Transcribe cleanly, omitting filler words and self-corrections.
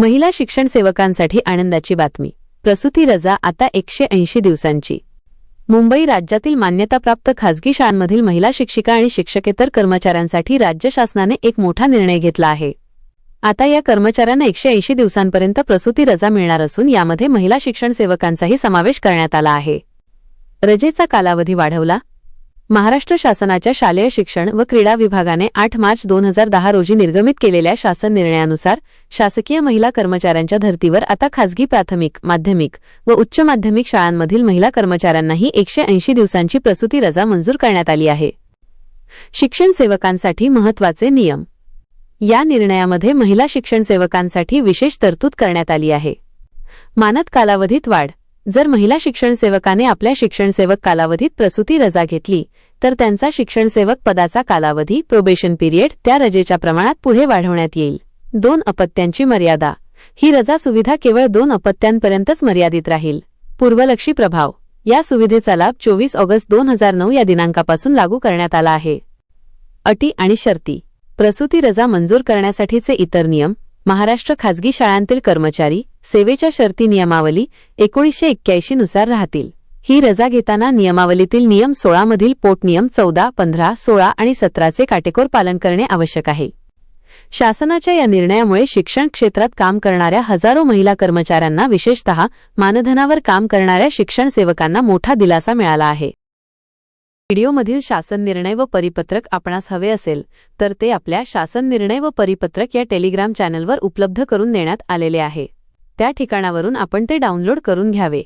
महिला शिक्षण सेवकांसाठी आनंदाची बातमी. प्रसूती रजा आता 180 दिवसांची. मुंबई राज्यातील मान्यताप्राप्त खासगी शाळांमधील महिला शिक्षिका आणि शिक्षकेतर कर्मचाऱ्यांसाठी राज्य शासनाने एक मोठा निर्णय घेतला आहे. आता या कर्मचाऱ्यांना 180 दिवसांपर्यंत प्रसूती रजा मिळणार असून यामध्ये महिला शिक्षण सेवकांचाही समावेश करण्यात आला आहे. रजेचा कालावधी वाढवला. महाराष्ट्र शासनाच्या शालेय शिक्षण व क्रीडा विभागाने 8 मार्च 2010 रोजी निर्गमित केलेल्या शासन निर्णयानुसार शासकीय महिला कर्मचाऱ्यांच्या धर्तीवर आता खासगी प्राथमिक, माध्यमिक व उच्च माध्यमिक शाळांमधील महिला कर्मचाऱ्यांनाही 180 दिवसांची प्रसूती रजा मंजूर करण्यात आली आहे. शिक्षण सेवकांसाठी महत्त्वाचे नियम. या निर्णयामध्ये महिला शिक्षण सेवकांसाठी विशेष तरतूद करण्यात आली आहे. मानद कालावधीत वाढ. जर महिला शिक्षण सेवकाने आपल्या शिक्षण सेवक कालावधीत प्रसूती रजा घेतली तर त्यांचा शिक्षण सेवक पदाचा कालावधी प्रोबेशन पिरियड त्या रजेच्या प्रमाणात पुढे वाढवण्यात येईल. 2 अपत्यांची मर्यादा. ही रजा सुविधा केवळ 2 अपत्यांपर्यंतच मर्यादित राहील. पूर्वलक्षी प्रभाव. या सुविधेचा लाभ 24 ऑगस्ट 2009 या दिनांकापासून लागू करण्यात आला आहे. अटी आणि शर्ती. प्रसूती रजा मंजूर करण्यासाठीचे इतर नियम. महाराष्ट्र खाजगी शाळांतील कर्मचारी सेवेच्या शर्ती नियमावली 1981 नुसार राहतील. ही रजा घेताना नियमावलीतील नियम 16 मधील पोटनियम 14, 15, 16 आणि 17 काटेकोर पालन करणे आवश्यक आहे. शासनाच्या या निर्णयामुळे शिक्षण क्षेत्रात काम करणाऱ्या हजारो महिला कर्मचाऱ्यांना, विशेषतः मानधनावर काम करणाऱ्या शिक्षण सेवकांना मोठा दिलासा मिळाला आहे. व्हिडिओमधील शासन निर्णय व परिपत्रक आपणास हवे असेल तर ते आपल्या शासन निर्णय व परिपत्रक या टेलिग्राम चॅनलवर उपलब्ध करून देण्यात आलेले आहे. त्या ठिकाणावरून आपण ते डाउनलोड करून घ्यावे.